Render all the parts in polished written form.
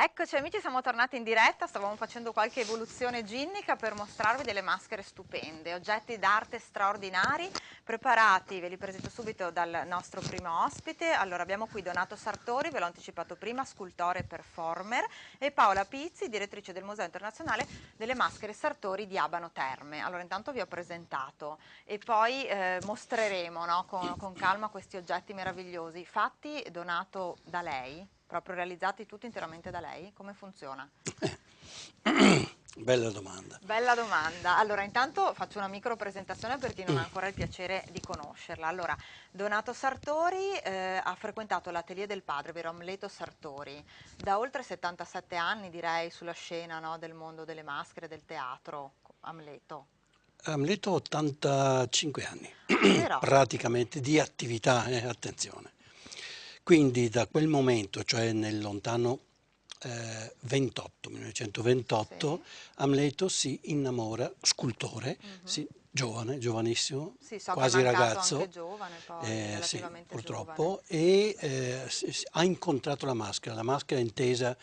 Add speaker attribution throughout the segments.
Speaker 1: Eccoci amici, siamo tornati in diretta, stavamo facendo qualche evoluzione ginnica per mostrarvi delle maschere stupende, oggetti d'arte straordinari, preparati, ve li presento subito dal nostro primo ospite. Allora abbiamo qui Donato Sartori, ve l'ho anticipato prima, scultore e performer, e Paola Pizzi, direttrice del Museo Internazionale delle Maschere Sartori di Abano Terme. Allora intanto vi ho presentato e poi mostreremo, no, con calma questi oggetti meravigliosi, fatti, Donato, da lei? Proprio realizzati tutti interamente da lei? Come funziona?
Speaker 2: Bella domanda.
Speaker 1: Bella domanda. Allora, intanto faccio una micro presentazione per chi non ha ancora il piacere di conoscerla. Allora, Donato Sartori ha frequentato l'atelier del padre, vero Amleto Sartori, da oltre 77 anni, direi, sulla scena, no, del mondo delle maschere, del teatro. Amleto.
Speaker 2: Amleto 85 anni,
Speaker 1: Però,
Speaker 2: praticamente di attività, attenzione. Quindi da quel momento, cioè nel lontano 1928,
Speaker 1: sì,
Speaker 2: Amleto si innamora, scultore,
Speaker 1: mhm.
Speaker 2: giovane, giovanissimo,
Speaker 1: Sì, so che è
Speaker 2: quasi
Speaker 1: mancato anche
Speaker 2: ragazzo,
Speaker 1: giovane poi,
Speaker 2: sì,
Speaker 1: relativamente giovane.
Speaker 2: purtroppo, e ha incontrato la maschera intesa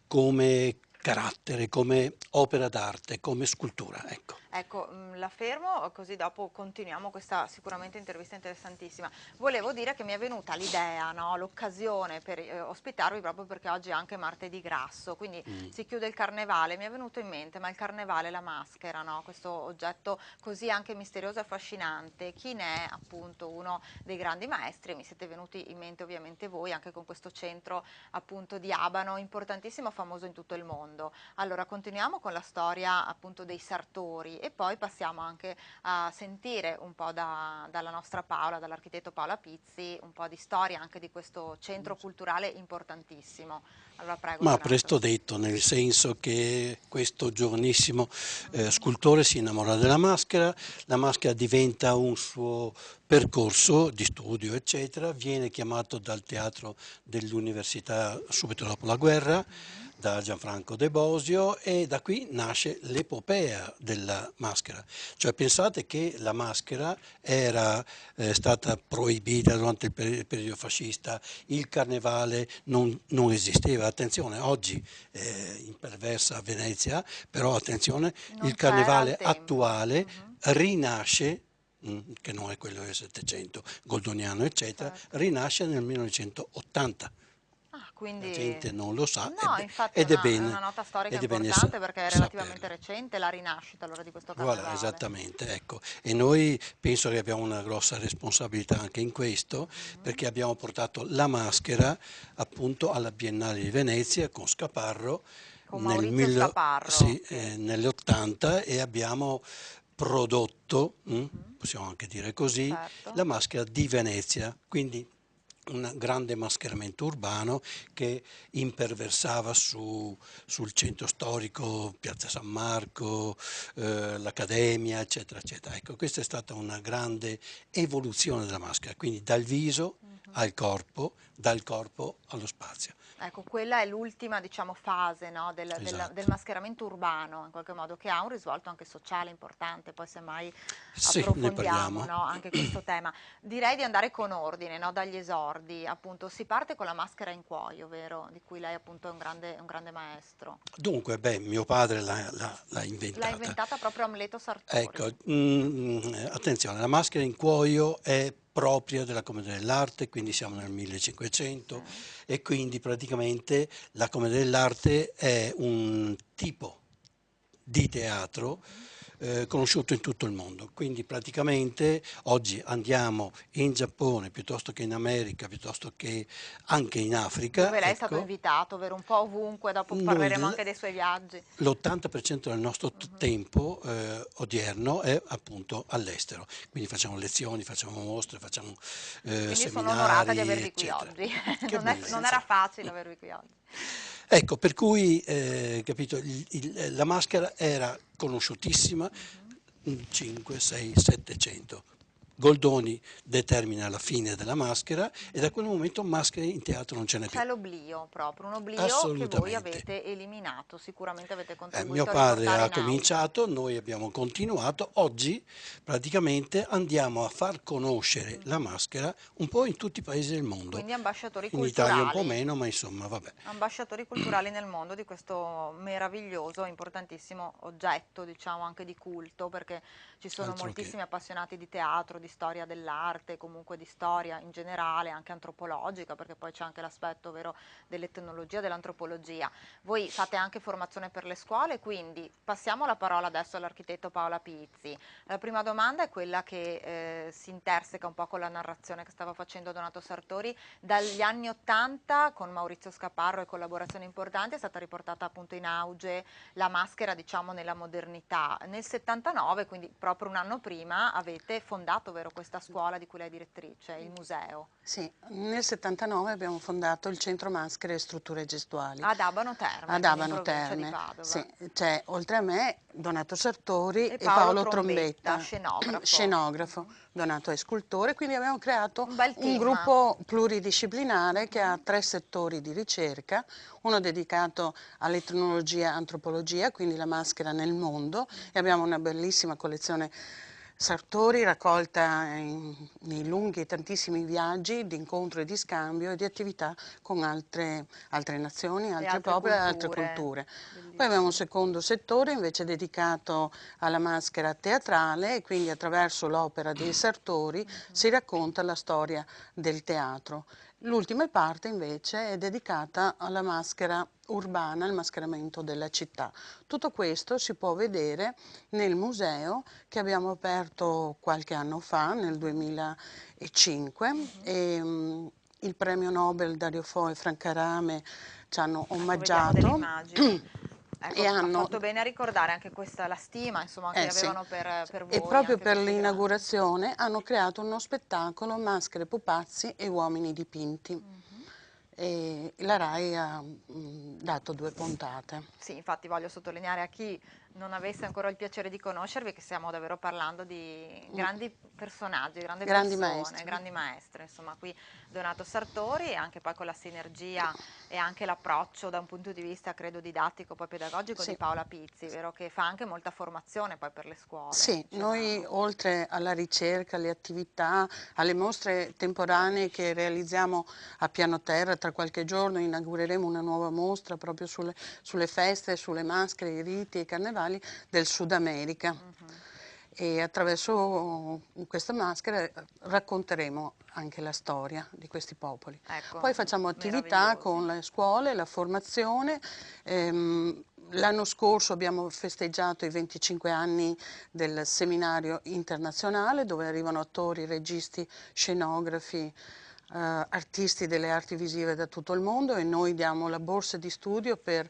Speaker 2: come carattere, come opera d'arte, come scultura, ecco.
Speaker 1: Ecco, la fermo così dopo continuiamo questa sicuramente intervista interessantissima. Volevo dire che mi è venuta l'idea, no, l'occasione per ospitarvi proprio perché oggi è anche martedì grasso, quindi si chiude il carnevale, mi è venuto in mente, ma il carnevale, la maschera, no, questo oggetto così anche misterioso e affascinante, chi ne è appunto uno dei grandi maestri? Mi siete venuti in mente ovviamente voi, anche con questo centro appunto di Abano, importantissimo, famoso in tutto il mondo. Allora, continuiamo con la storia appunto dei Sartori e poi passiamo anche a sentire un po' dalla nostra Paola, dall'architetto Paola Pizzi, un po' di storia anche di questo centro culturale importantissimo. Allora, prego
Speaker 2: Ma
Speaker 1: Donato.
Speaker 2: presto detto, nel senso che questo giovanissimo scultore si innamora della maschera, la maschera diventa un suo percorso di studio, eccetera, viene chiamato dal teatro dell'università subito dopo la guerra,
Speaker 1: Mhm.
Speaker 2: da Gianfranco De Bosio, e da qui nasce l'epopea della maschera. Cioè pensate che la maschera era stata proibita durante il periodo fascista, il carnevale non esisteva. Attenzione, oggi imperversa a Venezia, però attenzione,
Speaker 1: Non
Speaker 2: il
Speaker 1: c'era al
Speaker 2: carnevale
Speaker 1: tempo.
Speaker 2: attuale
Speaker 1: Mhm.
Speaker 2: rinasce, che non è quello del Settecento, goldoniano, eccetera,
Speaker 1: Certo.
Speaker 2: rinasce nel 1980.
Speaker 1: Ah,
Speaker 2: La
Speaker 1: quindi
Speaker 2: gente non lo sa
Speaker 1: no, infatti
Speaker 2: ed
Speaker 1: è una nota storica
Speaker 2: è bene
Speaker 1: importante perché è relativamente
Speaker 2: saperlo.
Speaker 1: recente la rinascita allora di questo
Speaker 2: Voilà,
Speaker 1: carnevale.
Speaker 2: esattamente, ecco. E noi penso che abbiamo una grossa responsabilità anche in questo,
Speaker 1: Mhm.
Speaker 2: perché abbiamo portato la maschera appunto alla Biennale di Venezia con Scaparro
Speaker 1: Con Maurizio Scaparro,
Speaker 2: sì,
Speaker 1: che
Speaker 2: negli 80 e abbiamo prodotto,
Speaker 1: mhm,
Speaker 2: possiamo anche dire così,
Speaker 1: certo.
Speaker 2: la maschera di Venezia. Quindi un grande mascheramento urbano che imperversava sul centro storico, Piazza San Marco, l'Accademia, eccetera, eccetera. Ecco, questa è stata una grande evoluzione della maschera, quindi dal viso
Speaker 1: Mhm.
Speaker 2: al corpo, dal corpo allo spazio.
Speaker 1: Ecco, quella è l'ultima, diciamo, fase, no, del
Speaker 2: Esatto.
Speaker 1: mascheramento urbano, in qualche modo, che ha un risvolto anche sociale importante, poi semmai
Speaker 2: Sì, ne
Speaker 1: approfondiamo,
Speaker 2: parliamo.
Speaker 1: no, anche questo tema. Direi di andare con ordine, no, dagli esordi, appunto, si parte con la maschera in cuoio, vero? Di cui lei appunto è un grande maestro.
Speaker 2: Dunque, beh, mio padre l'ha
Speaker 1: L'ha
Speaker 2: inventata.
Speaker 1: inventata proprio Amleto
Speaker 2: Ecco,
Speaker 1: Sartori.
Speaker 2: attenzione, la maschera in cuoio è propria della Commedia dell'arte, quindi siamo
Speaker 1: Mhm.
Speaker 2: nel
Speaker 1: Sì.
Speaker 2: 1500 e quindi praticamente la Commedia dell'arte è un tipo di teatro
Speaker 1: Mhm.
Speaker 2: conosciuto in tutto il mondo. Quindi praticamente oggi andiamo in Giappone piuttosto che in America, piuttosto che anche in Africa,
Speaker 1: Dove lei è stato
Speaker 2: ecco,
Speaker 1: invitato, vero? Un po' ovunque, dopo
Speaker 2: noi
Speaker 1: parleremo anche dei suoi viaggi.
Speaker 2: l'80% del nostro
Speaker 1: Mhm.
Speaker 2: tempo odierno è appunto all'estero, quindi facciamo lezioni, facciamo mostre, facciamo
Speaker 1: Quindi sono onorata di
Speaker 2: seminari,
Speaker 1: avervi qui
Speaker 2: eccetera.
Speaker 1: oggi.
Speaker 2: Che
Speaker 1: Non era
Speaker 2: bellezza!
Speaker 1: facile avervi qui oggi.
Speaker 2: Ecco, per cui capito, la maschera era conosciutissima
Speaker 1: Mhm.
Speaker 2: 5, 6, 700. Goldoni determina la fine della maschera e da quel momento maschere in teatro non ce n'è più.
Speaker 1: C'è l'oblio proprio, un oblio che voi
Speaker 2: Assolutamente.
Speaker 1: avete eliminato, sicuramente avete
Speaker 2: Mio
Speaker 1: contribuito a
Speaker 2: padre
Speaker 1: riportare
Speaker 2: ha
Speaker 1: in auge.
Speaker 2: cominciato, noi abbiamo continuato, oggi praticamente andiamo a far conoscere la maschera un po' in tutti i paesi del mondo,
Speaker 1: Quindi ambasciatori
Speaker 2: in Italia un po'
Speaker 1: culturali.
Speaker 2: meno, ma insomma vabbè.
Speaker 1: Ambasciatori culturali nel mondo di questo meraviglioso, importantissimo oggetto, diciamo anche di culto, perché ci sono
Speaker 2: Altro che.
Speaker 1: moltissimi appassionati di teatro, di storia dell'arte, comunque di storia in generale, anche antropologica, perché poi c'è anche l'aspetto vero dell'etnologia, dell'antropologia. Voi fate anche formazione per le scuole, quindi passiamo la parola adesso all'architetto Paola Pizzi. La prima domanda è quella che si interseca un po' con la narrazione che stava facendo Donato Sartori. Dagli anni 80 con Maurizio Scaparro e collaborazioni importanti è stata riportata appunto in auge la maschera, diciamo, nella modernità. Nel 79, quindi proprio un anno prima, avete fondato, vero, questa scuola di cui lei è direttrice, il museo.
Speaker 3: Sì, nel 79 abbiamo fondato il Centro Maschere e Strutture Gestuali
Speaker 1: Ad Abano Terme,
Speaker 3: ad
Speaker 1: quindi in
Speaker 3: Abano
Speaker 1: provincia di
Speaker 3: Terme.
Speaker 1: Padova.
Speaker 3: Sì, c'è oltre a me Donato Sartori
Speaker 1: E
Speaker 3: e
Speaker 1: Paolo
Speaker 3: Paolo
Speaker 1: Trombetta,
Speaker 3: Trombetta,
Speaker 1: scenografo.
Speaker 3: scenografo. Donato è scultore, quindi abbiamo creato
Speaker 1: Un bel
Speaker 3: un
Speaker 1: team.
Speaker 3: gruppo pluridisciplinare che ha 3 settori di ricerca, uno dedicato all'etnologia e antropologia, quindi la maschera nel mondo, e abbiamo una bellissima collezione Sartori raccolta nei lunghi e tantissimi viaggi di incontro e di scambio e di attività con altre nazioni, altre popoli e altre culture. Poi abbiamo un secondo settore invece dedicato alla maschera teatrale e quindi attraverso l'opera dei Sartori si racconta la storia del teatro. L'ultima parte invece è dedicata alla maschera urbana, al mascheramento della città. Tutto questo si può vedere nel museo che abbiamo aperto qualche anno fa, nel 2005, e il premio Nobel Dario Fo e Franca Rame ci hanno
Speaker 1: Ecco, vediamo delle
Speaker 3: omaggiato
Speaker 1: immagini. Ecco,
Speaker 3: e
Speaker 1: ha
Speaker 3: hanno
Speaker 1: fatto bene a ricordare anche questa, la stima, insomma, che
Speaker 3: sì.
Speaker 1: avevano per
Speaker 3: E
Speaker 1: voi,
Speaker 3: proprio
Speaker 1: anche
Speaker 3: per
Speaker 1: così grande.
Speaker 3: l'inaugurazione hanno creato uno spettacolo Maschere, pupazzi e uomini dipinti. E la RAI ha dato 2 puntate.
Speaker 1: Sì, infatti voglio sottolineare a chi non avesse ancora il piacere di conoscervi che stiamo davvero parlando di grandi personaggi, grandi
Speaker 3: Grandi
Speaker 1: persone,
Speaker 3: maestri.
Speaker 1: grandi maestri. Insomma, qui Donato Sartori e anche poi con la sinergia e anche l'approccio da un punto di vista, credo, didattico, poi pedagogico di
Speaker 3: Sì.
Speaker 1: Paola Pizzi, vero? Che fa anche molta formazione poi per le scuole,
Speaker 3: Sì, noi
Speaker 1: dicevamo.
Speaker 3: oltre alla ricerca, alle attività, alle mostre temporanee che realizziamo a piano terra, tra qualche giorno inaugureremo una nuova mostra proprio sulle feste, sulle maschere, i riti e i carnevali del Sud America. E attraverso questa maschera racconteremo anche la storia di questi popoli.
Speaker 1: Ecco,
Speaker 3: Poi facciamo attività
Speaker 1: meraviglioso.
Speaker 3: con le scuole, la formazione. L'anno scorso abbiamo festeggiato i 25 anni del seminario internazionale dove arrivano attori, registi, scenografi, artisti delle arti visive da tutto il mondo e noi diamo la borsa di studio per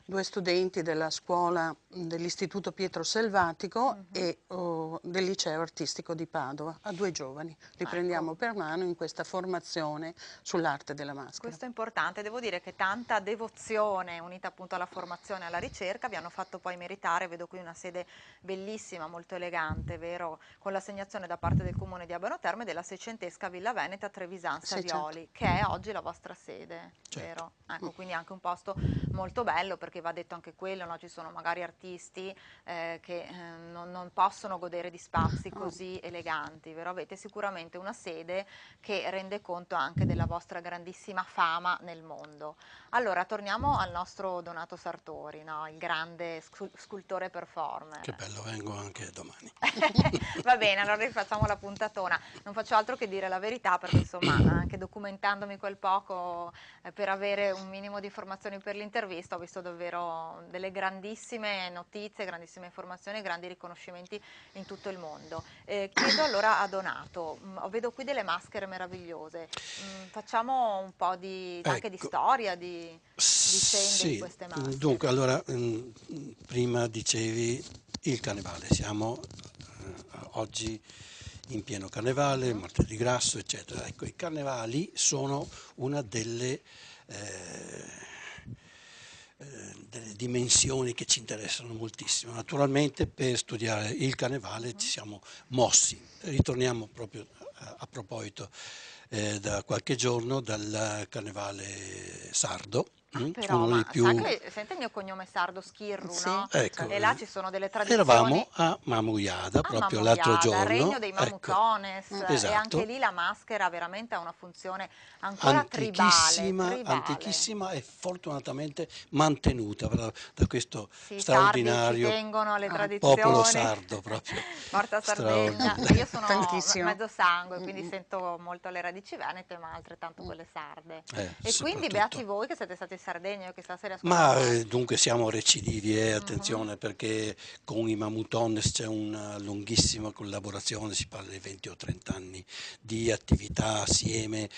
Speaker 3: 2 studenti della scuola dell'Istituto Pietro Selvatico e del Liceo Artistico di Padova, a 2 giovani. Li
Speaker 1: Ecco.
Speaker 3: prendiamo per mano in questa formazione sull'arte della maschera.
Speaker 1: Questo è importante, devo dire che tanta devozione unita appunto alla formazione e alla ricerca vi hanno fatto poi meritare, vedo qui una sede bellissima, molto elegante, vero? Con l'assegnazione da parte del Comune di Abano Terme della 600esca Villa Veneta Trevisan
Speaker 3: Sì,
Speaker 1: Savioli, che è oggi la vostra sede,
Speaker 2: Certo.
Speaker 1: vero? Ecco, quindi anche un posto molto bello perché va detto anche quello, no? Ci sono magari artisti che non possono godere di spazi così eleganti, vero? Avete sicuramente una sede che rende conto anche della vostra grandissima fama nel mondo. Allora, torniamo al nostro Donato Sartori, no? Il grande scultore performer.
Speaker 2: Che bello, vengo anche domani.
Speaker 1: Va bene, allora rifacciamo la puntatona. Non faccio altro che dire la verità perché insomma anche documentandomi quel poco per avere un minimo di informazioni per l'intervista ho visto davvero delle grandissime notizie, grandissime informazioni, grandi riconoscimenti in tutto il mondo. Chiedo allora a Donato, vedo qui delle maschere meravigliose, facciamo un po' anche di
Speaker 2: Ecco,
Speaker 1: storia, di vicende di
Speaker 2: sì,
Speaker 1: queste maschere.
Speaker 2: dunque allora prima dicevi il carnevale, siamo oggi in pieno carnevale, martedì grasso, eccetera. Ecco, i carnevali sono una delle delle dimensioni che ci interessano moltissimo. Naturalmente per studiare il carnevale ci siamo mossi. Ritorniamo proprio a proposito da qualche giorno dal carnevale sardo,
Speaker 1: Però,
Speaker 2: uno
Speaker 1: ma
Speaker 2: dei
Speaker 1: sa
Speaker 2: più.
Speaker 1: che sente il mio cognome sardo Schirru,
Speaker 3: Sì,
Speaker 1: no?
Speaker 2: Ecco,
Speaker 1: E là ci sono delle
Speaker 2: eravamo
Speaker 1: tradizioni.
Speaker 2: a Mamuyada
Speaker 1: Ah,
Speaker 2: proprio l'altro
Speaker 1: Mamoiada, il regno
Speaker 2: giorno,
Speaker 1: dei
Speaker 2: ecco,
Speaker 1: Mamutones, e anche
Speaker 2: esatto.
Speaker 1: lì la maschera veramente ha una funzione ancora tribale,
Speaker 2: Antichissima,
Speaker 1: tribale.
Speaker 2: antichissima e fortunatamente mantenuta da questo
Speaker 1: Sì, i sardi ci
Speaker 2: straordinario
Speaker 1: tengono alle
Speaker 2: popolo
Speaker 1: tradizioni.
Speaker 2: sardo, proprio
Speaker 1: Forza Sardegna.
Speaker 2: straordinario.
Speaker 1: Io sono
Speaker 3: tantissimo.
Speaker 1: mezzo sangue, quindi sento molto le radici venete, ma altrettanto quelle sarde. E quindi beati
Speaker 2: Soprattutto.
Speaker 1: voi che siete stati in Sardegna, io che stasera riesco a
Speaker 2: Ma
Speaker 1: parlare.
Speaker 2: dunque siamo recidivi,
Speaker 1: Mhm.
Speaker 2: attenzione, perché con i Mamutones c'è una lunghissima collaborazione, si parla di 20 o 30 anni di attività assieme,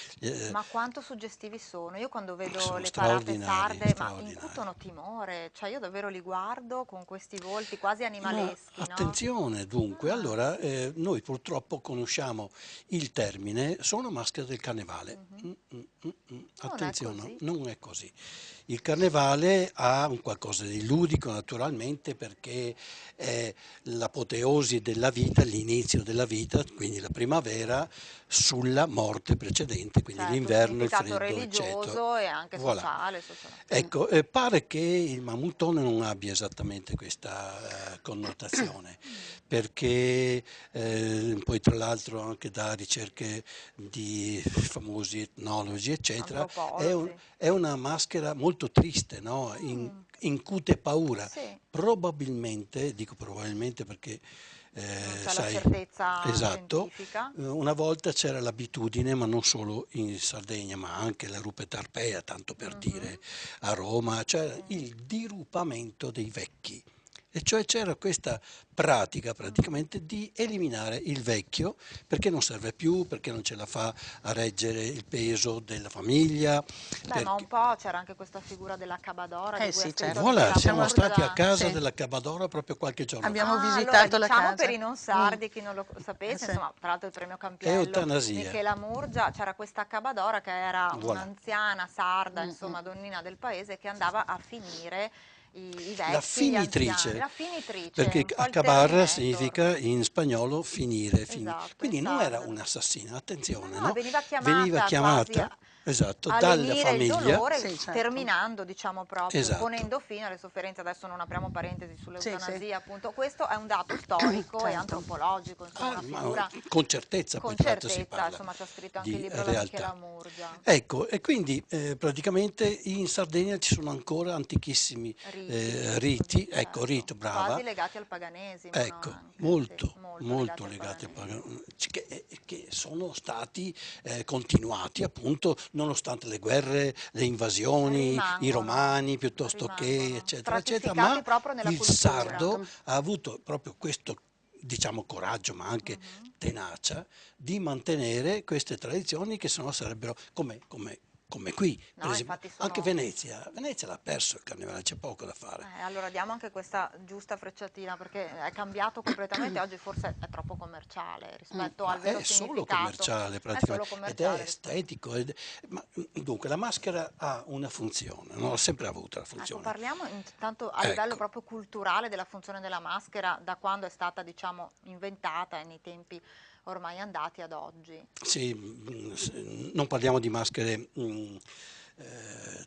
Speaker 1: Ma quanto suggestivi sono? Io quando vedo
Speaker 2: sono
Speaker 1: le parate
Speaker 2: straordinari,
Speaker 1: sarde, ma
Speaker 2: straordinari.
Speaker 1: incutono timore, cioè io davvero li guardo con questi volti quasi
Speaker 2: Ma
Speaker 1: animaleschi, no?
Speaker 2: attenzione dunque,
Speaker 1: Ah,
Speaker 2: allora noi purtroppo conosciamo il termine sono maschere del carnevale.
Speaker 1: mhm. Non è
Speaker 2: Attenzione,
Speaker 1: così.
Speaker 2: non è così. Il carnevale ha un qualcosa di ludico naturalmente perché è l'apoteosi della vita, l'inizio della vita, quindi la primavera sulla morte precedente, quindi
Speaker 1: Certo,
Speaker 2: l'inverno, il
Speaker 1: significato
Speaker 2: freddo, eccetera.
Speaker 1: religioso e anche
Speaker 2: Voilà.
Speaker 1: sociale, socialmente.
Speaker 2: Ecco, pare che il mamutone non abbia esattamente questa connotazione, perché poi tra l'altro anche da ricerche di famosi etnologi, eccetera,
Speaker 1: Antropologi.
Speaker 2: è una maschera molto triste, no?
Speaker 1: Mm,
Speaker 2: Incute paura.
Speaker 1: sì,
Speaker 2: Probabilmente, dico probabilmente perché,
Speaker 1: non c'è la
Speaker 2: sai,
Speaker 1: certezza
Speaker 2: esatto,
Speaker 1: scientifica.
Speaker 2: una volta c'era l'abitudine, ma non solo in Sardegna, ma anche la Rupe Tarpea, tanto per dire,
Speaker 1: Mhm,
Speaker 2: a Roma, cioè
Speaker 1: sì.
Speaker 2: il dirupamento dei vecchi. E cioè c'era questa pratica
Speaker 1: Mhm.
Speaker 2: praticamente di eliminare il vecchio perché non serve più, perché non ce la fa a reggere il peso della famiglia.
Speaker 1: Beh, ma un
Speaker 2: Perché...
Speaker 1: po' c'era anche questa figura della Cabadora di
Speaker 3: Eh
Speaker 1: cui ha
Speaker 3: sì,
Speaker 1: scritto
Speaker 3: certo.
Speaker 2: Voilà,
Speaker 1: Michela
Speaker 2: siamo
Speaker 3: Siamo,
Speaker 2: stati a
Speaker 1: Murgia.
Speaker 2: casa
Speaker 3: sì,
Speaker 2: della Cabadora proprio qualche giorno fa.
Speaker 3: abbiamo
Speaker 1: Ah, allora
Speaker 3: visitato la
Speaker 1: diciamo per
Speaker 3: casa.
Speaker 1: i non
Speaker 3: Mm,
Speaker 1: sardi, chi non lo sapesse,
Speaker 3: sì.
Speaker 1: insomma, tra l'altro il premio
Speaker 2: È
Speaker 1: Campiello,
Speaker 2: eutanasia.
Speaker 1: Michela Murgia, c'era questa Cabadora che era
Speaker 2: Voilà.
Speaker 1: un'anziana sarda,
Speaker 3: Mm, mm.
Speaker 1: insomma, donnina del paese che andava a finire i
Speaker 2: La
Speaker 1: vecchi, gli anziani,
Speaker 2: finitrice,
Speaker 1: la finitrice,
Speaker 2: perché
Speaker 1: un po' il
Speaker 2: acabar
Speaker 1: Terminator.
Speaker 2: significa in spagnolo finire,
Speaker 1: Esatto, in
Speaker 2: quindi non era
Speaker 1: sardo.
Speaker 2: un'assassina,
Speaker 1: No,
Speaker 2: attenzione,
Speaker 1: no,
Speaker 2: no?
Speaker 1: veniva
Speaker 2: Veniva
Speaker 1: chiamata quasi
Speaker 2: chiamata, esatto,
Speaker 1: a
Speaker 2: dalla
Speaker 1: lenire il
Speaker 2: famiglia,
Speaker 1: dolore,
Speaker 3: Sì, certo.
Speaker 1: terminando, diciamo proprio,
Speaker 2: esatto.
Speaker 1: ponendo fine alle sofferenze. Adesso non apriamo parentesi
Speaker 3: Sì, sì.
Speaker 1: sull'eutanasia, appunto. Questo è un dato storico e
Speaker 3: Certo.
Speaker 1: antropologico, insomma, una
Speaker 2: Ma
Speaker 1: figura
Speaker 2: con certezza
Speaker 1: con
Speaker 2: poi tra l'altro si
Speaker 1: certezza,
Speaker 2: parla
Speaker 1: insomma, ci ha scritto anche il
Speaker 2: di
Speaker 1: libro la Michela
Speaker 2: realtà.
Speaker 1: Murgia.
Speaker 2: Ecco, e quindi praticamente in Sardegna ci sono ancora antichissimi
Speaker 1: Riti, così,
Speaker 2: riti, ecco,
Speaker 1: certo,
Speaker 2: rito, brava,
Speaker 1: quasi legati al paganesimo, no?
Speaker 2: ecco,
Speaker 1: Anche, sì,
Speaker 2: molto,
Speaker 1: molto legati
Speaker 2: molto
Speaker 1: al
Speaker 2: legati a
Speaker 1: paganesimo.
Speaker 2: che sono stati continuati appunto nonostante le guerre, le invasioni, i
Speaker 1: Rimangono,
Speaker 2: romani piuttosto che
Speaker 1: rimangono,
Speaker 2: eccetera, eccetera,
Speaker 1: stratificati
Speaker 2: ma
Speaker 1: proprio nella
Speaker 2: il
Speaker 1: cultura.
Speaker 2: sardo
Speaker 3: Certo.
Speaker 2: ha avuto proprio questo, diciamo, coraggio, ma anche
Speaker 1: Mhm.
Speaker 2: tenacia di mantenere queste tradizioni che sennò sarebbero come qui, per
Speaker 1: No,
Speaker 2: esempio,
Speaker 1: infatti
Speaker 2: anche
Speaker 1: sono.
Speaker 2: Venezia l'ha perso il carnevale, c'è poco da fare.
Speaker 1: Allora diamo anche questa giusta frecciatina perché è cambiato completamente, oggi forse è troppo commerciale rispetto
Speaker 2: Ma
Speaker 1: al vero
Speaker 2: è solo
Speaker 1: significato.
Speaker 2: commerciale
Speaker 1: È solo
Speaker 2: praticamente ed è
Speaker 1: commerciale rispetto.
Speaker 2: estetico. Dunque la maschera ha una funzione, no? Ha sempre avuto la
Speaker 1: Ecco,
Speaker 2: funzione.
Speaker 1: parliamo intanto a livello
Speaker 2: Ecco,
Speaker 1: proprio culturale della funzione della maschera da quando è stata, diciamo, inventata e nei tempi ormai andati ad oggi.
Speaker 2: sì, non parliamo di maschere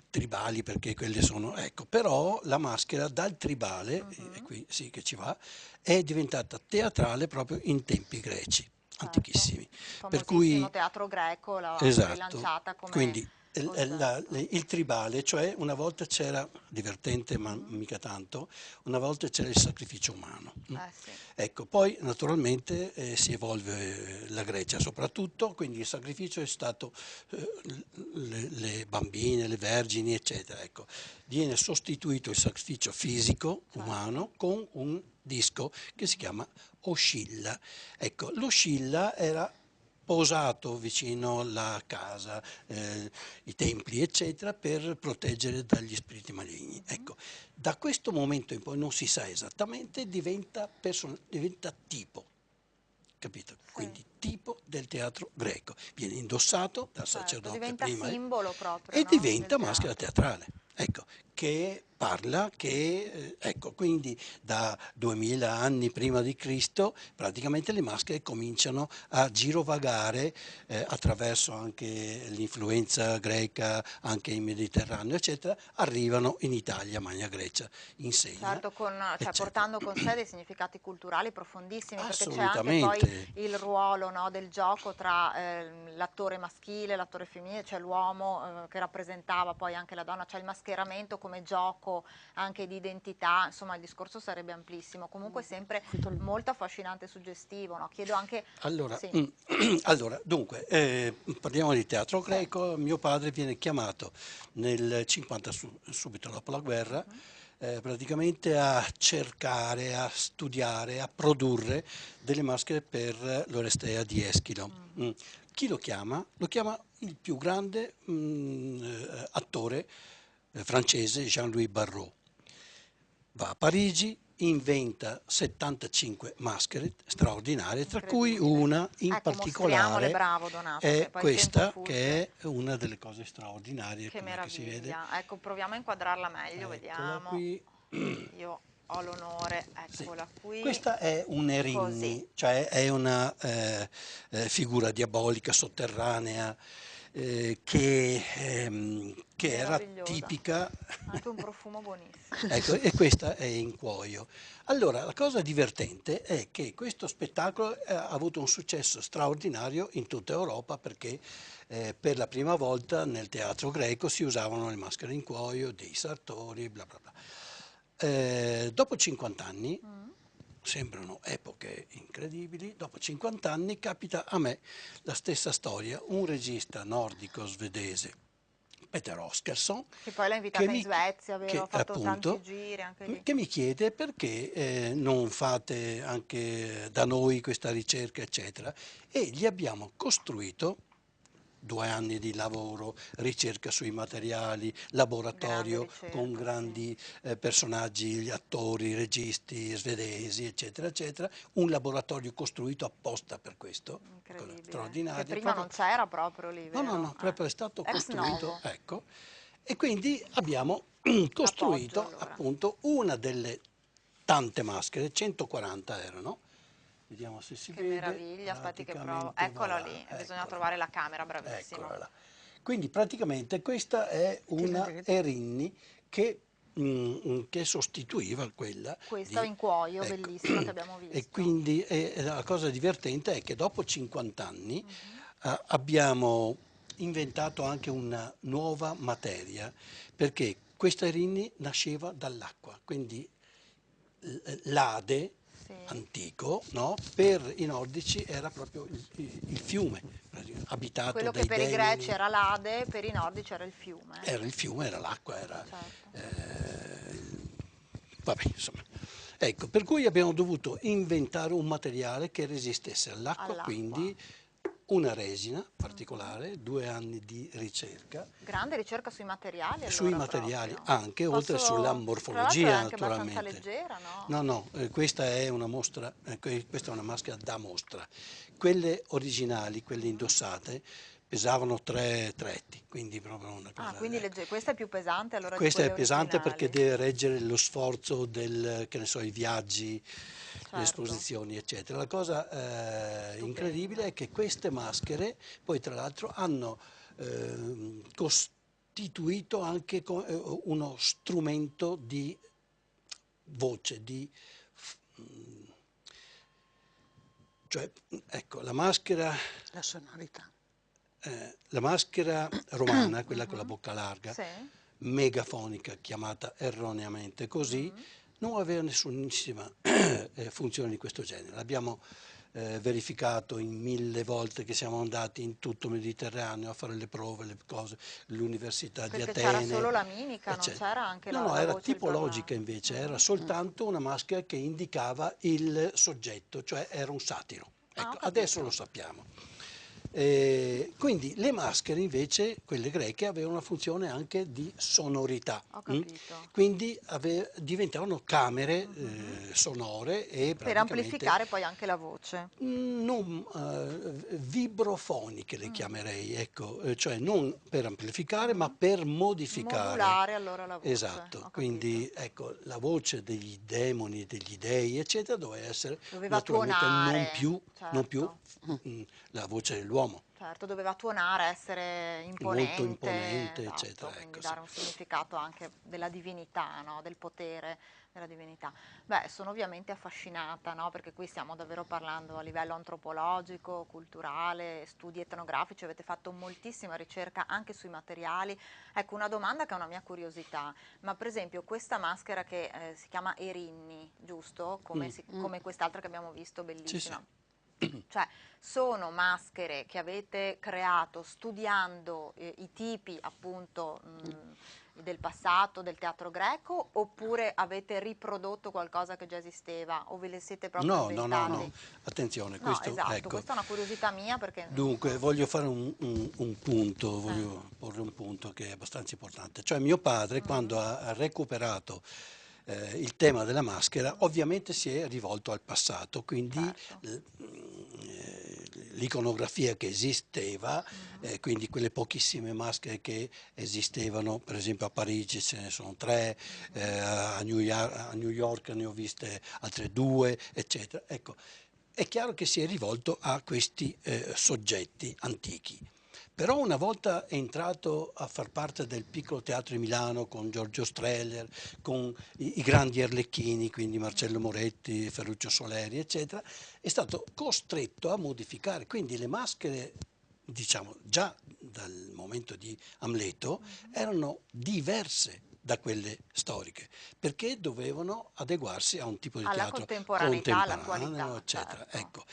Speaker 2: tribali perché quelle sono, ecco, però la maschera dal tribale, e
Speaker 1: Mhm,
Speaker 2: qui sì che ci va, è diventata teatrale proprio in tempi greci,
Speaker 1: certo,
Speaker 2: antichissimi.
Speaker 1: il
Speaker 2: Per
Speaker 1: famosissimo
Speaker 2: cui
Speaker 1: teatro greco l'ha
Speaker 2: esatto,
Speaker 1: rilanciata come
Speaker 2: quindi
Speaker 1: oggetto.
Speaker 2: il tribale, cioè una volta c'era, divertente ma
Speaker 1: Mhm,
Speaker 2: mica tanto, una volta c'era il sacrificio umano.
Speaker 1: eh sì.
Speaker 2: Ecco, poi naturalmente si evolve la Grecia soprattutto, quindi il sacrificio è stato le bambine, le vergini, eccetera. Ecco, viene sostituito il sacrificio fisico
Speaker 1: Certo.
Speaker 2: umano con un disco che si chiama oscilla. Ecco, l'oscilla era posato vicino alla casa, i templi, eccetera, per proteggere dagli spiriti maligni.
Speaker 1: Mhm.
Speaker 2: Ecco, da questo momento in poi non si sa esattamente, diventa tipo, capito?
Speaker 1: Sì,
Speaker 2: Quindi tipo del teatro greco. Viene indossato dal
Speaker 1: certo,
Speaker 2: sacerdote
Speaker 1: diventa
Speaker 2: prima
Speaker 1: simbolo proprio,
Speaker 2: e
Speaker 1: no? Del
Speaker 2: diventa maschera
Speaker 1: teatro.
Speaker 2: teatrale. Ecco, che parla che, ecco, quindi da 2000 anni prima di Cristo praticamente le maschere cominciano a girovagare attraverso anche l'influenza greca, anche in Mediterraneo, eccetera, arrivano in Italia, Magna Grecia insegna,
Speaker 1: Certo, cioè,
Speaker 2: eccetera.
Speaker 1: portando con sé dei significati culturali profondissimi, perché c'è anche poi
Speaker 2: Assolutamente.
Speaker 1: il ruolo, no, del gioco tra l'attore maschile e l'attore femminile, cioè l'uomo che rappresentava poi anche la donna, cioè il mascheramento come gioco anche di identità, insomma il discorso sarebbe amplissimo, comunque sempre molto affascinante e suggestivo, no? Chiedo anche,
Speaker 2: Allora,
Speaker 1: sì,
Speaker 2: allora, dunque, parliamo di teatro
Speaker 1: sì.
Speaker 2: greco. Mio padre viene chiamato nel 50, subito dopo la guerra, praticamente a cercare, a studiare, a produrre delle maschere per l'Orestea di Eschilo. Chi lo chiama? Lo chiama il più grande attore francese, Jean-Louis Barrault. Va a Parigi, inventa 75 maschere straordinarie, tra cui
Speaker 1: Incredibile.
Speaker 2: una in
Speaker 1: Ecco, mostriamole,
Speaker 2: particolare
Speaker 1: bravo Donato, che
Speaker 2: è
Speaker 1: poi il tempo
Speaker 2: questa,
Speaker 1: fugge.
Speaker 2: che è una delle cose straordinarie,
Speaker 1: Che
Speaker 2: com'è che si vede.
Speaker 1: meraviglia. Ecco, proviamo a inquadrarla meglio,
Speaker 2: Eccola
Speaker 1: vediamo.
Speaker 2: qui.
Speaker 1: Io ho l'onore,
Speaker 2: Sì.
Speaker 1: eccola qui.
Speaker 2: Questa è un
Speaker 1: Così,
Speaker 2: Erinni, cioè è una figura diabolica sotterranea che era
Speaker 1: meravigliosa.
Speaker 2: tipica.
Speaker 1: Anche un profumo buonissimo.
Speaker 2: Ecco, e questa è in cuoio. Allora, la cosa divertente è che questo spettacolo ha avuto un successo straordinario in tutta Europa perché per la prima volta nel teatro greco si usavano le maschere in cuoio, dei sartori, bla bla bla. Dopo 50 anni, sembrano epoche incredibili, dopo 50 anni capita a me la stessa storia, un regista nordico svedese, Peter Oscarsson,
Speaker 1: Che poi l'ha
Speaker 2: che
Speaker 1: invitata in
Speaker 2: mi,
Speaker 1: Svezia, vero? Ha
Speaker 2: che,
Speaker 1: fatto tanti
Speaker 2: appunto,
Speaker 1: giri anche lì.
Speaker 2: che mi chiede perché non fate anche da noi questa ricerca, eccetera, e gli abbiamo costruito 2 anni di lavoro, ricerca sui materiali,
Speaker 1: Grande
Speaker 2: laboratorio con
Speaker 1: ricerca, sì.
Speaker 2: grandi personaggi, gli attori, registi svedesi, eccetera, eccetera, un laboratorio costruito apposta per questo, una cosa
Speaker 1: Incredibile. Che
Speaker 2: straordinaria,
Speaker 1: prima
Speaker 2: proprio.
Speaker 1: non c'era proprio lì,
Speaker 2: No, no,
Speaker 1: vero?
Speaker 2: no, proprio è stato
Speaker 1: Ex
Speaker 2: costruito,
Speaker 1: novo.
Speaker 2: ecco, e quindi abbiamo
Speaker 1: L'appoggio
Speaker 2: costruito
Speaker 1: allora.
Speaker 2: appunto una delle tante maschere, 140 erano, vediamo se si
Speaker 1: Che
Speaker 2: vede,
Speaker 1: meraviglia, aspetti che provo.
Speaker 2: praticamente va
Speaker 1: Eccola
Speaker 2: là,
Speaker 1: lì, bisogna
Speaker 2: eccola
Speaker 1: trovare
Speaker 2: qua,
Speaker 1: la camera, bravissimo.
Speaker 2: eccola là. Quindi praticamente questa è una Erinni che sostituiva quella
Speaker 1: Questa
Speaker 2: di.
Speaker 1: in cuoio,
Speaker 2: Ecco.
Speaker 1: bellissima, che abbiamo
Speaker 2: E
Speaker 1: visto.
Speaker 2: quindi la cosa divertente è che dopo 50 anni abbiamo inventato anche una nuova materia, perché questa Erinni nasceva dall'acqua, quindi l'Ade
Speaker 1: Sì.
Speaker 2: antico, no? Per i nordici era proprio il fiume, abitato
Speaker 1: Quello che
Speaker 2: dai
Speaker 1: per i greci
Speaker 2: demoni,
Speaker 1: era l'Ade, per i nordici era il fiume.
Speaker 2: era il fiume, era l'acqua, era.
Speaker 1: Certo.
Speaker 2: Vabbè, insomma. Ecco, per cui abbiamo dovuto inventare un materiale che resistesse all'acqua,
Speaker 1: All'acqua.
Speaker 2: quindi una resina particolare, 2 anni di ricerca
Speaker 1: Grande ricerca sui materiali
Speaker 2: sui
Speaker 1: allora
Speaker 2: materiali
Speaker 1: proprio.
Speaker 2: anche, oltre sulla
Speaker 1: Tra l'altro è
Speaker 2: morfologia
Speaker 1: anche abbastanza
Speaker 2: naturalmente.
Speaker 1: leggera, no?
Speaker 2: No, no, questa è una mostra, questa è una maschera da mostra. Quelle originali, quelle indossate, pesavano 3 etti, quindi proprio una
Speaker 1: Ah,
Speaker 2: cosa.
Speaker 1: quindi
Speaker 2: Ecco.
Speaker 1: questa è più pesante allora di
Speaker 2: Questa è
Speaker 1: quelle
Speaker 2: pesante perché
Speaker 1: originali.
Speaker 2: deve reggere lo sforzo del, che ne so, i viaggi, le
Speaker 1: Certo,
Speaker 2: esposizioni, eccetera. La cosa incredibile
Speaker 1: stupenda.
Speaker 2: è che queste maschere, poi tra l'altro, hanno costituito anche uno strumento di voce, cioè, ecco, la maschera romana, quella con la bocca larga,
Speaker 1: Sì.
Speaker 2: megafonica, chiamata erroneamente così, non aveva nessunissima funzione di questo genere. L'abbiamo verificato in 1000 volte che siamo andati in tutto il Mediterraneo a fare le prove, le cose, l'Università di
Speaker 1: Perché c'era
Speaker 2: Atene,
Speaker 1: solo la mimica, non
Speaker 2: eccetera.
Speaker 1: c'era anche
Speaker 2: No, no,
Speaker 1: la
Speaker 2: era
Speaker 1: voce, il
Speaker 2: tipologica
Speaker 1: parlare.
Speaker 2: invece, era soltanto una maschera che indicava il soggetto, cioè era un satiro.
Speaker 1: Ah, ho
Speaker 2: Ecco, adesso lo
Speaker 1: capito.
Speaker 2: sappiamo. Quindi le maschere invece, quelle greche, avevano una funzione anche di sonorità.
Speaker 1: Ho capito.
Speaker 2: Quindi diventavano camere sonore e
Speaker 1: Per
Speaker 2: praticamente
Speaker 1: amplificare poi anche la voce.
Speaker 2: non vibrofoniche le chiamerei, ecco, cioè non per amplificare ma per modificare.
Speaker 1: Modulare allora la voce.
Speaker 2: Esatto,
Speaker 1: Ho capito.
Speaker 2: quindi ecco, la voce degli demoni, degli dei, eccetera, doveva essere
Speaker 1: Doveva
Speaker 2: naturalmente non
Speaker 1: tuonare,
Speaker 2: più,
Speaker 1: certo.
Speaker 2: la voce dell'uomo.
Speaker 1: Certo, doveva tuonare, essere
Speaker 2: Molto
Speaker 1: imponente,
Speaker 2: imponente,
Speaker 1: esatto,
Speaker 2: eccetera,
Speaker 1: quindi
Speaker 2: ecco, sì.
Speaker 1: dare un significato anche della divinità, no? Del potere della divinità. Beh, sono ovviamente affascinata, no? Perché qui stiamo davvero parlando a livello antropologico, culturale, studi etnografici, avete fatto moltissima ricerca anche sui materiali. Ecco, una domanda che è una mia curiosità, ma per esempio questa maschera che si chiama Erinni, giusto? Come quest'altra che abbiamo visto,
Speaker 2: Sì, sì.
Speaker 1: bellissima. Cioè, sono maschere che avete creato studiando i tipi appunto del passato del teatro greco, oppure avete riprodotto qualcosa che già esisteva o ve le siete proprio
Speaker 2: No, no, no,
Speaker 1: inventati?
Speaker 2: no, attenzione,
Speaker 1: No,
Speaker 2: questo,
Speaker 1: esatto,
Speaker 2: ecco.
Speaker 1: questa è una curiosità mia perché non
Speaker 2: Dunque,
Speaker 1: so.
Speaker 2: voglio fare un punto,
Speaker 1: Sì.
Speaker 2: voglio porre un punto che è abbastanza importante. Cioè, mio padre, quando ha recuperato il tema della maschera, ovviamente si è rivolto al passato, quindi
Speaker 1: Certo.
Speaker 2: l'iconografia che esisteva, quindi quelle pochissime maschere che esistevano, per esempio a Parigi ce ne sono 3, a New York ne ho viste altre 2, eccetera. Ecco, è chiaro che si è rivolto a questi soggetti antichi. Però una volta entrato a far parte del piccolo teatro di Milano con Giorgio Strehler, con i grandi Arlecchini, quindi Marcello Moretti, Ferruccio Soleri, eccetera, è stato costretto a modificare. Quindi le maschere, diciamo, già dal momento di Amleto, erano diverse da quelle storiche, perché dovevano adeguarsi a un tipo di
Speaker 1: Alla
Speaker 2: teatro
Speaker 1: contemporaneità,
Speaker 2: contemporaneo,
Speaker 1: all'attualità,
Speaker 2: eccetera.
Speaker 1: certo.
Speaker 2: Ecco.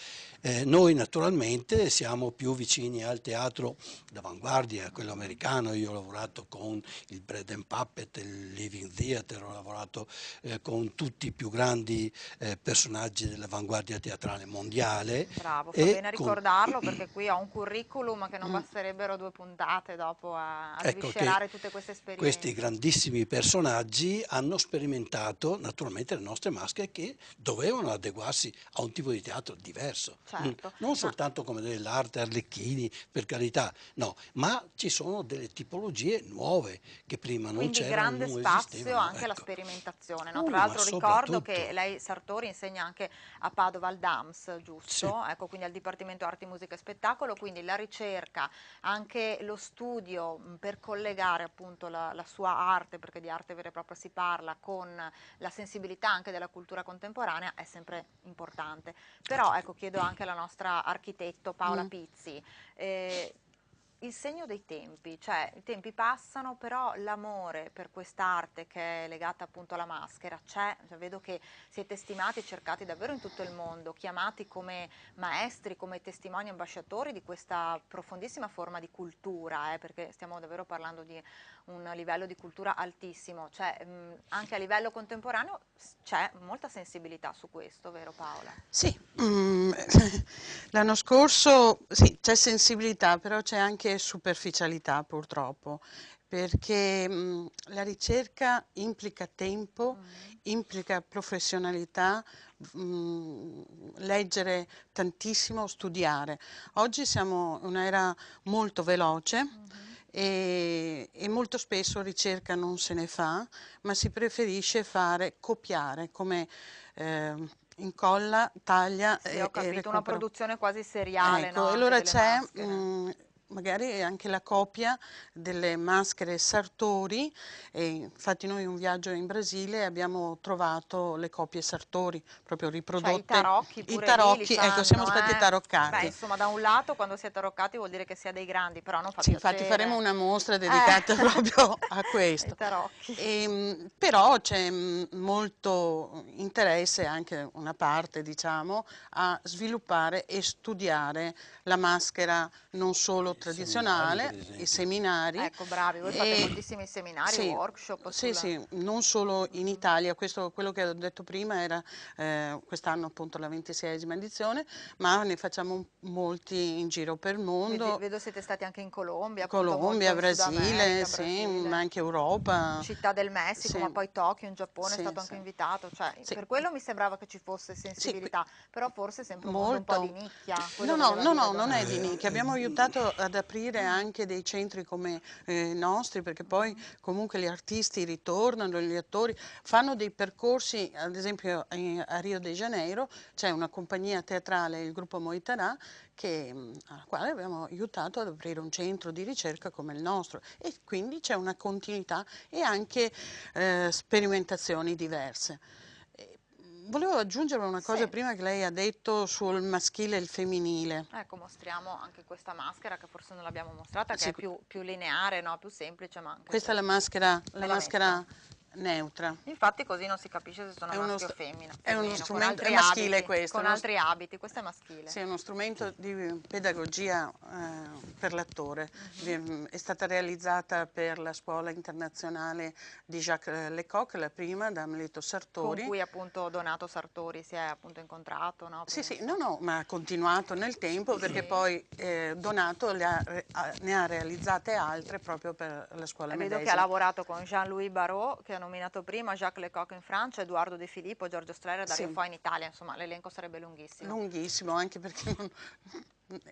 Speaker 2: Noi naturalmente siamo più vicini al teatro d'avanguardia, quello americano. Io ho lavorato con il Bread and Puppet, il Living Theatre, ho lavorato con tutti i più grandi personaggi dell'avanguardia teatrale mondiale
Speaker 1: Bravo, fa
Speaker 2: e
Speaker 1: bene
Speaker 2: con,
Speaker 1: ricordarlo perché qui ho un curriculum che non basterebbero 2 puntate dopo a
Speaker 2: ecco che
Speaker 1: sviscerare tutte queste
Speaker 2: questi
Speaker 1: esperienze.
Speaker 2: grandissimi personaggi hanno sperimentato naturalmente le nostre maschere che dovevano adeguarsi a un tipo di teatro diverso.
Speaker 1: Certo,
Speaker 2: Non
Speaker 1: ma
Speaker 2: soltanto come dell'arte Arlecchini, per carità, no, ma ci sono delle tipologie nuove che prima non
Speaker 1: quindi
Speaker 2: c'erano,
Speaker 1: grande
Speaker 2: non
Speaker 1: spazio
Speaker 2: esistevano.
Speaker 1: anche alla
Speaker 2: Ecco.
Speaker 1: sperimentazione, no? Tra
Speaker 2: Ma
Speaker 1: l'altro ricordo che
Speaker 2: soprattutto,
Speaker 1: lei Sartori insegna anche a Padova al DAMS,
Speaker 2: sì.
Speaker 1: giusto? Ecco, quindi al Dipartimento Arti, Musica e Spettacolo, quindi la ricerca, anche lo studio per collegare appunto la sua arte, perché di arte vera e propria si parla, con la sensibilità anche della cultura contemporanea è sempre importante. Però ecco, chiedo anche alla nostra architetto Paola Pizzi, eh, il segno dei tempi, cioè i tempi passano, però l'amore per quest'arte che è legata appunto alla maschera c'è, cioè, vedo che siete stimati e cercati davvero in tutto il mondo, chiamati come maestri, come testimoni ambasciatori di questa profondissima forma di cultura, perché stiamo davvero parlando di un livello di cultura altissimo, cioè anche a livello contemporaneo c'è molta sensibilità su questo, vero Paola?
Speaker 3: Sì, l'anno scorso sì, c'è sensibilità, però c'è anche superficialità purtroppo, perché la ricerca implica tempo, implica professionalità, leggere tantissimo, studiare. Oggi siamo in un'era molto veloce e molto spesso ricerca non se ne fa, ma si preferisce copiare come incolla, taglia
Speaker 1: Sì, ho
Speaker 3: e
Speaker 1: capito, una
Speaker 3: recupera.
Speaker 1: produzione quasi seriale, no?
Speaker 3: Ecco, e
Speaker 1: Anche
Speaker 3: allora
Speaker 1: delle
Speaker 3: c'è
Speaker 1: maschere.
Speaker 3: magari anche la copia delle maschere Sartori, e infatti noi un viaggio in Brasile abbiamo trovato le copie Sartori, proprio
Speaker 1: Cioè i
Speaker 3: riprodotte.
Speaker 1: tarocchi
Speaker 3: I
Speaker 1: pure lì li
Speaker 3: tarocchi, ecco, siamo
Speaker 1: fanno,
Speaker 3: stati
Speaker 1: eh? Beh,
Speaker 3: taroccati.
Speaker 1: insomma, da un lato quando si è taroccati vuol dire che si è dei grandi, però non fa
Speaker 3: Sì, infatti faremo
Speaker 1: piacere.
Speaker 3: una mostra dedicata proprio a
Speaker 1: I
Speaker 3: questo.
Speaker 1: tarocchi.
Speaker 3: Però c'è molto interesse, anche una parte diciamo, a sviluppare e studiare la maschera non solo tradizionale,
Speaker 2: per esempio.
Speaker 3: i seminari.
Speaker 1: Ecco, bravi, voi fate moltissimi seminari,
Speaker 3: sì,
Speaker 1: workshop.
Speaker 3: Sì, sì, non solo in Italia, quello che ho detto prima era quest'anno appunto la 26esima edizione, ma ne facciamo molti in giro per il mondo.
Speaker 1: Vedo siete stati anche in Colombia, appunto molto
Speaker 3: Colombia,
Speaker 1: in Sud
Speaker 3: Brasile,
Speaker 1: America,
Speaker 3: sì,
Speaker 1: Brasile.
Speaker 3: ma anche Europa.
Speaker 1: Città del Messico,
Speaker 3: Sì,
Speaker 1: ma poi Tokyo in Giappone è
Speaker 3: sì,
Speaker 1: stato
Speaker 3: sì.
Speaker 1: anche invitato, cioè
Speaker 3: Sì.
Speaker 1: per quello mi sembrava che ci fosse
Speaker 3: Sì,
Speaker 1: sensibilità, però forse è sempre un mondo un po' di
Speaker 3: molto.
Speaker 1: nicchia,
Speaker 3: No,
Speaker 1: quello
Speaker 3: no,
Speaker 1: voleva
Speaker 3: no,
Speaker 1: dire
Speaker 3: no, non è di
Speaker 1: Donato.
Speaker 3: nicchia. Abbiamo aiutato ad aprire anche dei centri come i nostri, perché poi comunque gli artisti ritornano, gli attori fanno dei percorsi, ad esempio a Rio de Janeiro c'è una compagnia teatrale, il gruppo Moitarà, alla quale abbiamo aiutato ad aprire un centro di ricerca come il nostro e quindi c'è una continuità e anche sperimentazioni diverse. Volevo aggiungere una cosa
Speaker 1: Sì.
Speaker 3: prima che lei ha detto sul maschile e il femminile.
Speaker 1: Ecco, mostriamo anche questa maschera che forse non l'abbiamo mostrata, che
Speaker 3: Sì,
Speaker 1: è più lineare, no? Più semplice, ma anche
Speaker 3: questa è
Speaker 1: me la
Speaker 3: maschera
Speaker 1: metto.
Speaker 3: neutra.
Speaker 1: Infatti così non si capisce se sono
Speaker 3: È uno,
Speaker 1: maschio o
Speaker 3: st-
Speaker 1: femmina,
Speaker 3: è uno
Speaker 1: femminile, con
Speaker 3: strumento, è
Speaker 1: altri
Speaker 3: maschile
Speaker 1: abiti,
Speaker 3: questo,
Speaker 1: con altri abiti, questo è maschile.
Speaker 3: sì, è uno strumento di pedagogia per l'attore. È stata realizzata per la scuola internazionale di Jacques Lecoq, la prima, da Amleto
Speaker 1: Con
Speaker 3: Sartori.
Speaker 1: cui appunto Donato Sartori si è appunto incontrato, no?
Speaker 3: Sì, sì,
Speaker 1: Penso.
Speaker 3: no, no, ma ha continuato nel tempo perché
Speaker 1: Sì.
Speaker 3: poi Donato ne ha realizzate altre proprio per la scuola
Speaker 1: Vedo che ha
Speaker 3: medesima.
Speaker 1: lavorato con Jean-Louis Barrault, che ha nominato prima, Jacques Lecoq in Francia, Edoardo De Filippo, Giorgio Strehler, Dario
Speaker 3: Sì,
Speaker 1: Fo in Italia, insomma l'elenco sarebbe lunghissimo.
Speaker 3: lunghissimo, anche perché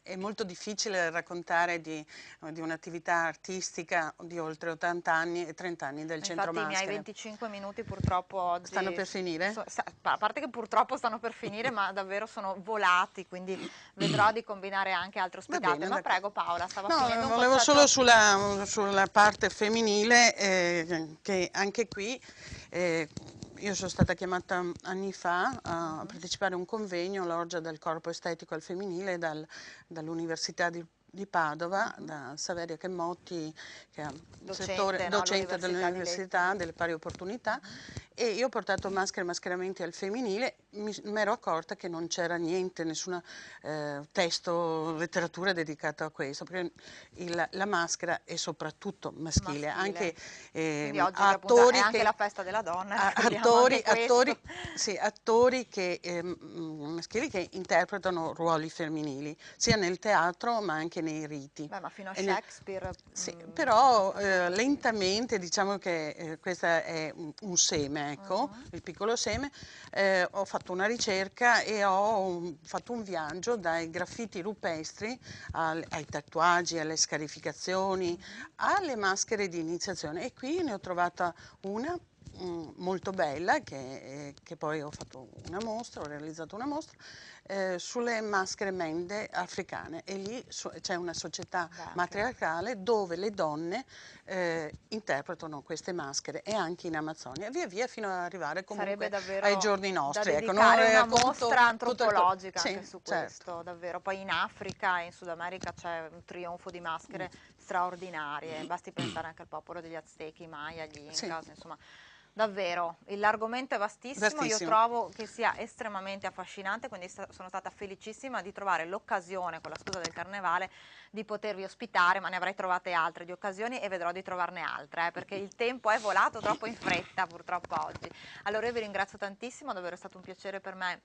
Speaker 3: è molto difficile raccontare di un'attività artistica di oltre 80 anni e 30 anni del Centro
Speaker 1: Infatti i miei
Speaker 3: Maschere.
Speaker 1: 25 minuti purtroppo oggi,
Speaker 3: Stanno per finire?
Speaker 1: a parte che purtroppo stanno per finire, ma davvero sono volati, quindi vedrò di combinare anche altre
Speaker 3: Va
Speaker 1: ospitate.
Speaker 3: bene,
Speaker 1: Ma
Speaker 3: d'accordo.
Speaker 1: prego Paola, stava finendo
Speaker 3: No,
Speaker 1: un
Speaker 3: volevo
Speaker 1: concetto.
Speaker 3: solo sulla parte femminile, che anche qui io sono stata chiamata anni fa a partecipare a un convegno, l'Orgia del Corpo Estetico al Femminile, dall'Università di Padova, da Saverio Chemmotti, che è
Speaker 1: Docente, no,
Speaker 3: docente
Speaker 1: all'Università di
Speaker 3: dell'Università
Speaker 1: Lettere.
Speaker 3: delle Pari Opportunità, e io ho portato maschere e mascheramenti al femminile, mi ero accorta che non c'era niente, nessun testo, letteratura dedicata a questo, perché la maschera è soprattutto maschile, anche
Speaker 1: Quindi oggi che appunto è
Speaker 3: attori
Speaker 1: anche
Speaker 3: che
Speaker 1: la festa della donna,
Speaker 3: a-
Speaker 1: ricordiamo anche questo.
Speaker 3: sì, attori maschili che interpretano ruoli femminili, sia nel teatro ma anche nei riti.
Speaker 1: Beh, ma fino a
Speaker 3: E nel-
Speaker 1: Shakespeare
Speaker 3: sì,
Speaker 1: è
Speaker 3: però
Speaker 1: stato così.
Speaker 3: lentamente, diciamo che questo è un seme, ecco, il piccolo seme, ho fatto una ricerca e fatto un viaggio dai graffiti rupestri ai tatuaggi, alle scarificazioni, alle maschere di iniziazione, e qui ne ho trovata una molto bella che poi ho fatto una mostra, ho realizzato una mostra sulle maschere mende africane, e lì c'è una società
Speaker 1: Beh,
Speaker 3: matriarcale dove le donne interpretano queste maschere, e anche in Amazzonia, via via fino ad arrivare
Speaker 1: sarebbe
Speaker 3: comunque ai
Speaker 1: davvero
Speaker 3: giorni
Speaker 1: da
Speaker 3: nostri. Ecco, non
Speaker 1: dedicare una
Speaker 3: racconto
Speaker 1: mostra
Speaker 3: tutto
Speaker 1: antropologica anche
Speaker 3: Sì,
Speaker 1: su
Speaker 3: certo.
Speaker 1: questo, davvero. Poi in Africa e in Sud America c'è un trionfo di maschere straordinarie, basti pensare anche al popolo degli Aztechi, i Maya, gli
Speaker 3: Sì,
Speaker 1: Incas, insomma. Davvero, l'argomento è vastissimo, io
Speaker 3: vastissimo.
Speaker 1: trovo che sia estremamente affascinante, quindi sono stata felicissima di trovare l'occasione, con la scusa del carnevale, di potervi ospitare, ma ne avrei trovate altre di occasioni e vedrò di trovarne altre, perché il tempo è volato troppo in fretta purtroppo oggi. Allora io vi ringrazio tantissimo, davvero è stato un piacere per me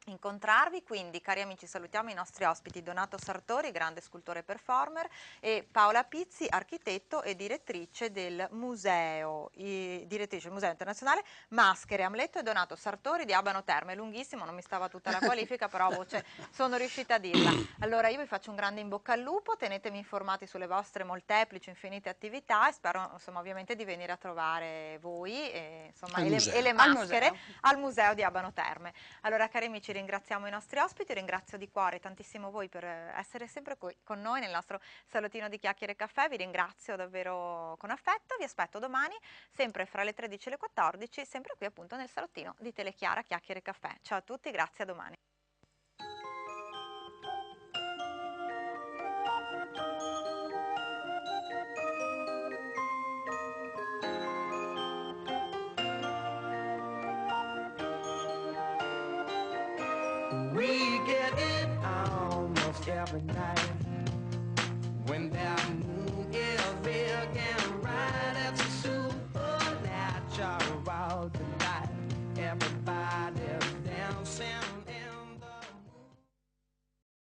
Speaker 1: incontrarvi, quindi cari amici salutiamo i nostri ospiti Donato Sartori, grande scultore e performer, e Paola Pizzi, architetto e direttrice del museo, direttrice del Museo Internazionale Maschere, Amleto e Donato Sartori di Abano Terme. Lunghissimo, non mi stava tutta la qualifica, però a voce sono riuscita a dirla. Allora io vi faccio un grande in bocca al lupo, tenetemi informati sulle vostre molteplici, infinite attività, e spero insomma ovviamente di venire a trovare voi insomma,
Speaker 2: Al
Speaker 1: e le
Speaker 2: museo.
Speaker 3: Al
Speaker 1: maschere
Speaker 3: museo.
Speaker 1: al museo di Abano Terme. Allora cari amici, ringraziamo i nostri ospiti, ringrazio di cuore tantissimo voi per essere sempre qui con noi nel nostro salottino di Chiacchiere e Caffè, vi ringrazio davvero con affetto, vi aspetto domani sempre fra le 13 e le 14, sempre qui appunto nel salottino di Telechiara Chiacchiere e Caffè. Ciao a tutti, grazie, a domani.
Speaker 4: We get it almost every night when And that moon is big and bright. It's a supernatural tonight.